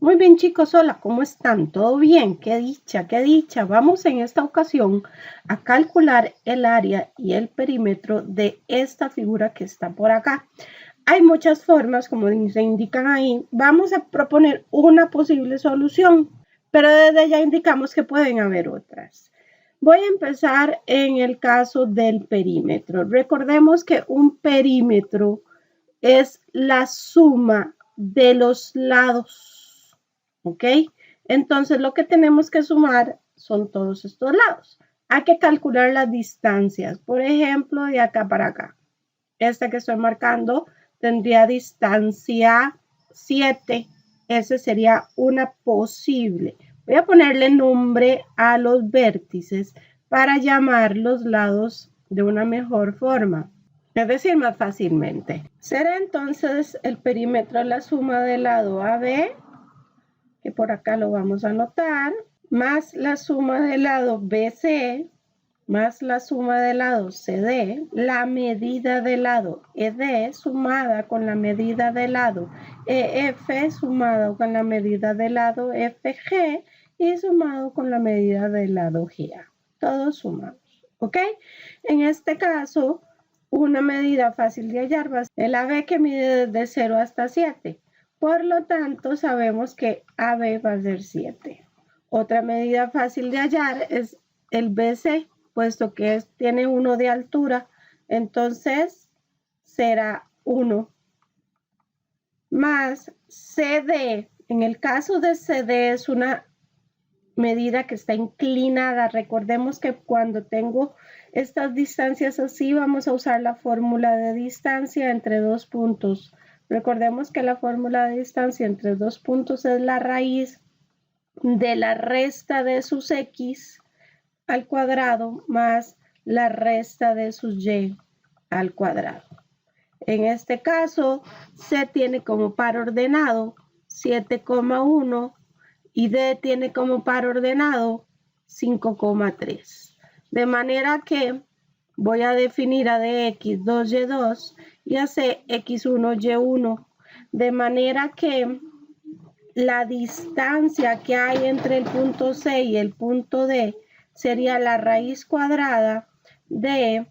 Muy bien, chicos, hola, ¿cómo están? ¿Todo bien? ¡Qué dicha, qué dicha! Vamos en esta ocasión a calcular el área y el perímetro de esta figura que está por acá. Hay muchas formas, como se indican ahí. Vamos a proponer una posible solución, pero desde ya indicamos que pueden haber otras. Voy a empezar en el caso del perímetro. Recordemos que un perímetro es la suma de los lados. ¿Ok? Entonces lo que tenemos que sumar son todos estos lados. Hay que calcular las distancias. Por ejemplo, de acá para acá. Esta que estoy marcando tendría distancia 7. Ese sería una posible. Voy a ponerle nombre a los vértices para llamar los lados de una mejor forma. Es decir, más fácilmente. Será entonces el perímetro la suma del lado AB, que por acá lo vamos a anotar, más la suma del lado BC, más la suma del lado CD, la medida del lado ED sumada con la medida del lado EF sumado con la medida del lado FG y sumado con la medida del lado GA. Todos sumados, ¿ok? En este caso, una medida fácil de hallar va a ser el AB que mide desde 0 hasta 7. Por lo tanto, sabemos que AB va a ser 7. Otra medida fácil de hallar es el BC, puesto que tiene 1 de altura, entonces será 1 más CD. En el caso de CD es una medida que está inclinada. Recordemos que cuando tengo estas distancias así, vamos a usar la fórmula de distancia entre dos puntos. Recordemos que la fórmula de distancia entre dos puntos es la raíz de la resta de sus x al cuadrado más la resta de sus y al cuadrado. En este caso, C tiene como par ordenado 7,1 y D tiene como par ordenado 5,3. De manera que voy a definir a dx 2y2 y a c x1 y1. De manera que la distancia que hay entre el punto C y el punto D sería la raíz cuadrada de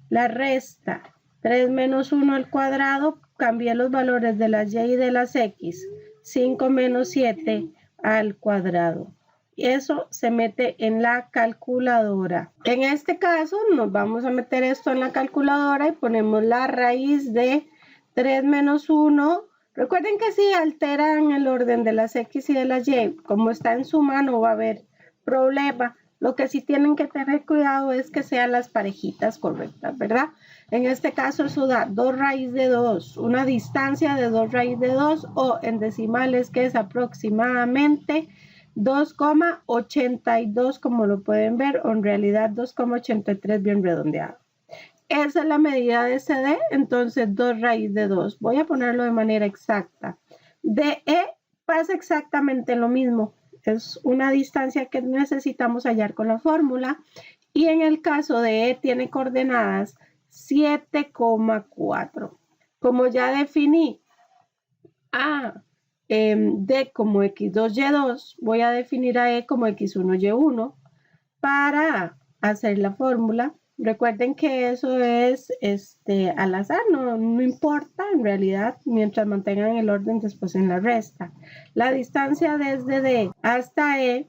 la resta 3 menos 1 al cuadrado. Cambié los valores de las y y de las x. 5 menos 7 al cuadrado. Eso se mete en la calculadora. En este caso nos vamos a meter esto en la calculadora y ponemos la raíz de 3 menos 1. Recuerden que si alteran el orden de las x y de las y, como está en suma no va a haber problema. Lo que sí tienen que tener cuidado es que sean las parejitas correctas, ¿verdad? En este caso eso da 2 raíz de 2, una distancia de 2 raíz de 2 o en decimales que es aproximadamente 2,82 como lo pueden ver, o en realidad 2,83 bien redondeado. Esa es la medida de CD, entonces 2 raíz de 2. Voy a ponerlo de manera exacta. De E pasa exactamente lo mismo. Es una distancia que necesitamos hallar con la fórmula. Y en el caso de E tiene coordenadas 7,4. Como ya definí a D como x2, y2, voy a definir a E como x1, y1 para hacer la fórmula. Recuerden que eso es al azar, no importa en realidad, mientras mantengan el orden después en la resta. La distancia desde D hasta E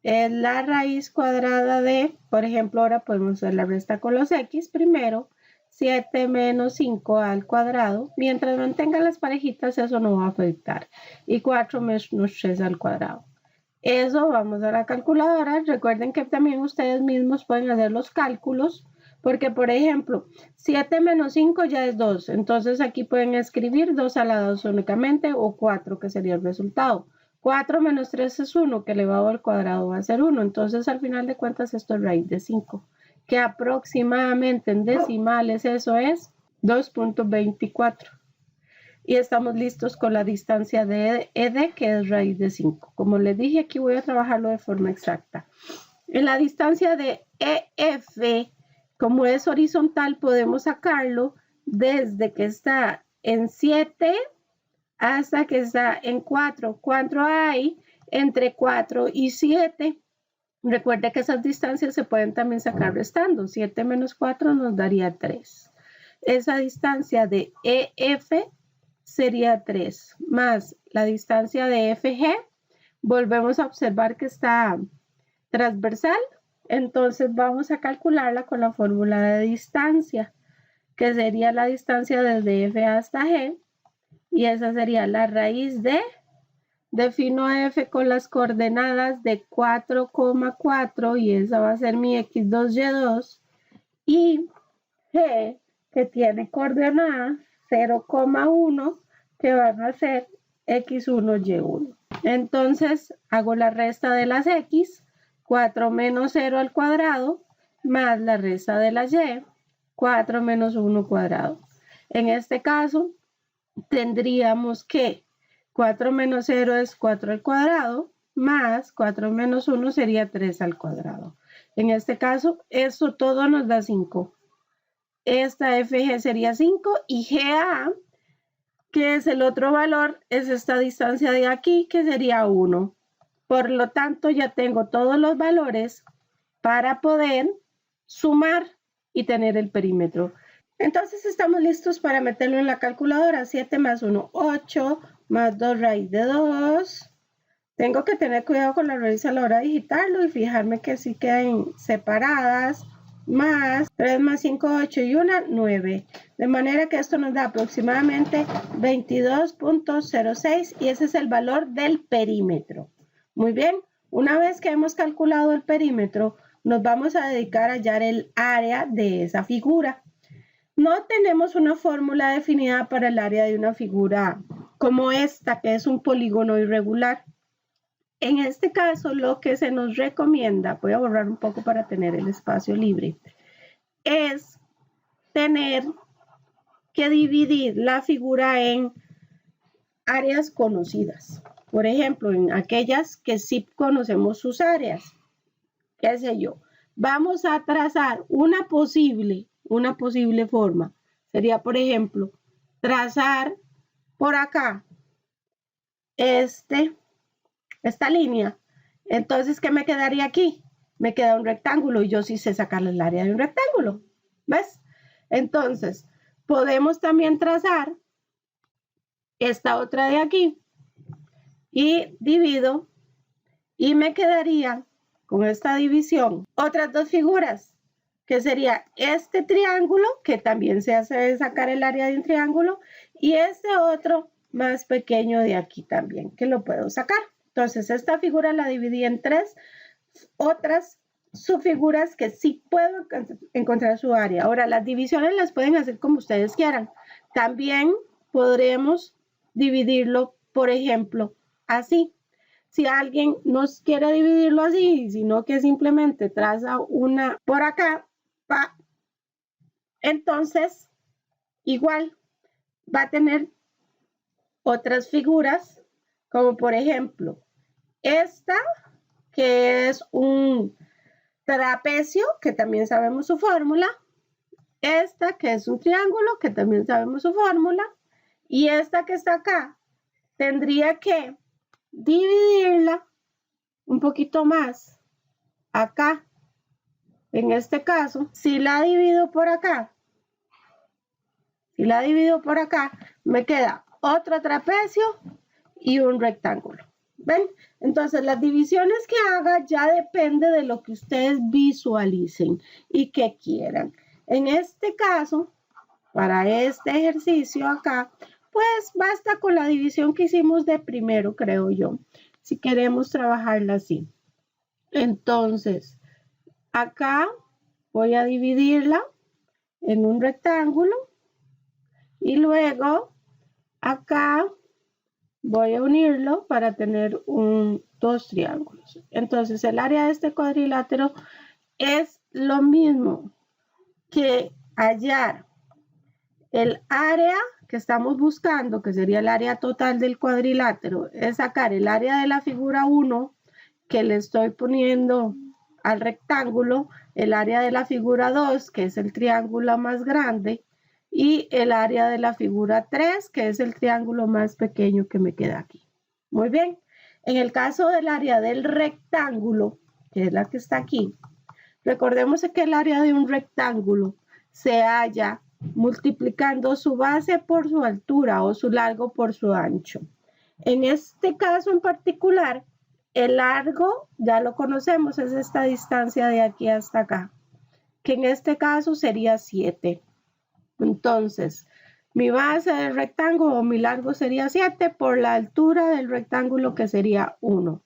es la raíz cuadrada de, por ejemplo, ahora podemos hacer la resta con los x primero, 7 menos 5 al cuadrado. Mientras mantengan las parejitas, eso no va a afectar. Y 4 menos 3 al cuadrado. Eso vamos a la calculadora. Recuerden que también ustedes mismos pueden hacer los cálculos, porque por ejemplo, 7 menos 5 ya es 2. Entonces aquí pueden escribir 2 a la 2 únicamente o 4, que sería el resultado. 4 menos 3 es 1, que elevado al cuadrado va a ser 1. Entonces al final de cuentas esto es raíz de 5, que aproximadamente en decimales eso es 2,24. Y estamos listos con la distancia de ED, que es raíz de 5. Como les dije, aquí voy a trabajarlo de forma exacta. En la distancia de EF, como es horizontal, podemos sacarlo desde que está en 7 hasta que está en 4. ¿Cuánto hay entre 4 y 7? Recuerda que esas distancias se pueden también sacar restando. 7 menos 4 nos daría 3. Esa distancia de EF sería 3, más la distancia de FG. Volvemos a observar que está transversal, entonces vamos a calcularla con la fórmula de distancia, que sería la distancia desde F hasta G, y esa sería la raíz de, defino F con las coordenadas de 4,4 y esa va a ser mi x2, y2, y G, que tiene coordenadas 0,1, que van a ser x1, y1. Entonces hago la resta de las x, 4 menos 0 al cuadrado, más la resta de las y, 4 menos 1 cuadrado. En este caso, tendríamos que 4 menos 0 es 4 al cuadrado, más 4 menos 1 sería 3 al cuadrado. En este caso, eso todo nos da 5. Esta FG sería 5 y GA, que es el otro valor, es esta distancia de aquí, que sería 1. Por lo tanto, ya tengo todos los valores para poder sumar y tener el perímetro. Entonces estamos listos para meterlo en la calculadora. 7 más 1, 8, más 2 raíz de 2. Tengo que tener cuidado con la raíz a la hora de digitarlo y fijarme que sí queden separadas. Más 3 más 5, 8 y 1, 9. De manera que esto nos da aproximadamente 22.06 y ese es el valor del perímetro. Muy bien, una vez que hemos calculado el perímetro, nos vamos a dedicar a hallar el área de esa figura. No tenemos una fórmula definida para el área de una figura como esta, que es un polígono irregular. En este caso, lo que se nos recomienda, voy a borrar un poco para tener el espacio libre, es tener que dividir la figura en áreas conocidas. Por ejemplo, en aquellas que sí conocemos sus áreas. ¿Qué sé yo? Vamos a trazar una posible forma. Sería, por ejemplo, trazar por acá esta línea. Entonces, ¿qué me quedaría aquí? Me queda un rectángulo y yo sí sé sacarle el área de un rectángulo. ¿Ves? Entonces, podemos también trazar esta otra de aquí y divido y me quedaría con esta división otras dos figuras, que sería este triángulo, que también se hace sacar el área de un triángulo, y este otro más pequeño de aquí también, que lo puedo sacar. Entonces, esta figura la dividí en tres otras subfiguras que sí puedo encontrar su área. Ahora, las divisiones las pueden hacer como ustedes quieran. También podremos dividirlo, por ejemplo, así. Si alguien nos quiere dividirlo así, sino que simplemente traza una por acá, entonces igual va a tener otras figuras, como por ejemplo esta, que es un trapecio, que también sabemos su fórmula, esta que es un triángulo, que también sabemos su fórmula, y esta que está acá, tendría que dividirla un poquito más acá. En este caso, si la divido por acá, me queda otro trapecio y un rectángulo. ¿Ven? Entonces, las divisiones que haga ya depende de lo que ustedes visualicen y que quieran. En este caso, para este ejercicio acá, pues basta con la división que hicimos de primero, creo yo, si queremos trabajarla así. Entonces, acá voy a dividirla en un rectángulo y luego acá voy a unirlo para tener dos triángulos. Entonces, el área de este cuadrilátero es lo mismo que hallar el área que estamos buscando, que sería el área total del cuadrilátero, es sacar el área de la figura 1 que le estoy poniendo al rectángulo, el área de la figura 2, que es el triángulo más grande, y el área de la figura 3, que es el triángulo más pequeño que me queda aquí. Muy bien. En el caso del área del rectángulo, que es la que está aquí, recordemos que el área de un rectángulo se halla multiplicando su base por su altura o su largo por su ancho. En este caso en particular, el largo ya lo conocemos, es esta distancia de aquí hasta acá, que en este caso sería 7. Entonces, mi base del rectángulo o mi largo sería 7 por la altura del rectángulo, que sería 1.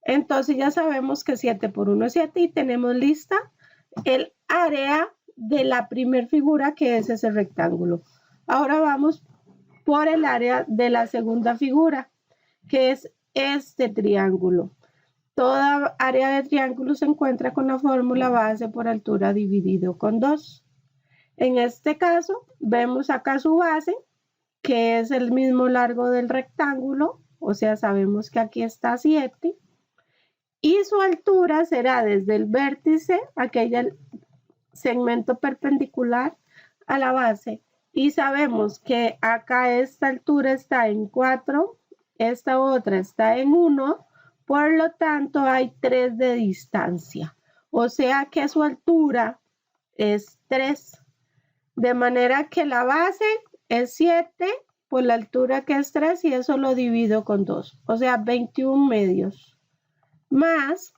Entonces ya sabemos que 7 por 1 es 7 y tenemos lista el área de la primera figura, que es ese rectángulo. Ahora vamos por el área de la segunda figura, que es este triángulo. Toda área de triángulo se encuentra con la fórmula base por altura dividido con 2. En este caso, vemos acá su base, que es el mismo largo del rectángulo, o sea, sabemos que aquí está 7. Y su altura será desde el vértice, aquel segmento perpendicular a la base. Y sabemos que acá esta altura está en 4, esta otra está en 1, por lo tanto hay 3 de distancia. O sea que su altura es 3. De manera que la base es 7 por la altura, que es 3, y eso lo divido con 2. O sea, 21 medios. Más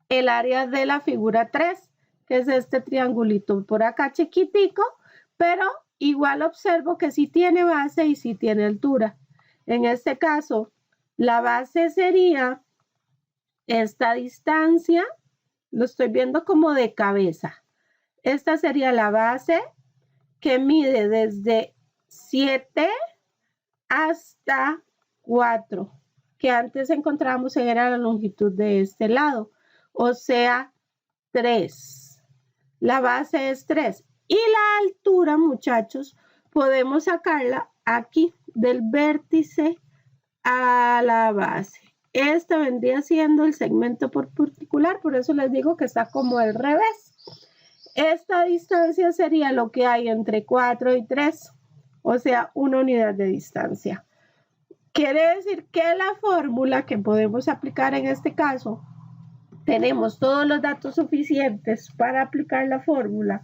el área de la figura 3, que es este triangulito por acá chiquitico, pero igual observo que sí tiene base y sí tiene altura. En este caso, la base sería esta distancia, lo estoy viendo como de cabeza. Esta sería la base, que mide desde 7 hasta 4, que antes encontramos era la longitud de este lado, o sea, 3. La base es 3. Y la altura, muchachos, podemos sacarla aquí, del vértice a la base. Este vendría siendo el segmento particular, por eso les digo que está como al revés. Esta distancia sería lo que hay entre 4 y 3, o sea, 1 unidad de distancia. Quiere decir que la fórmula que podemos aplicar en este caso, tenemos todos los datos suficientes para aplicar la fórmula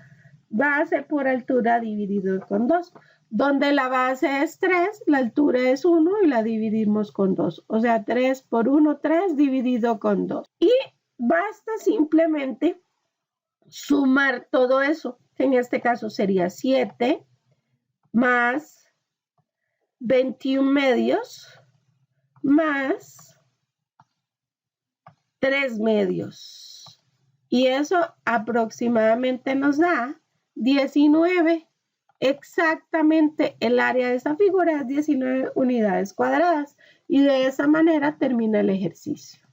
base por altura dividido con 2, donde la base es 3, la altura es 1 y la dividimos con 2. O sea, 3 por 1, 3 dividido con 2. Y basta simplemente sumar todo eso, que en este caso sería 7 más 21 medios más 3 medios. Y eso aproximadamente nos da 19. Exactamente el área de esa figura es 19 unidades cuadradas. Y de esa manera termina el ejercicio.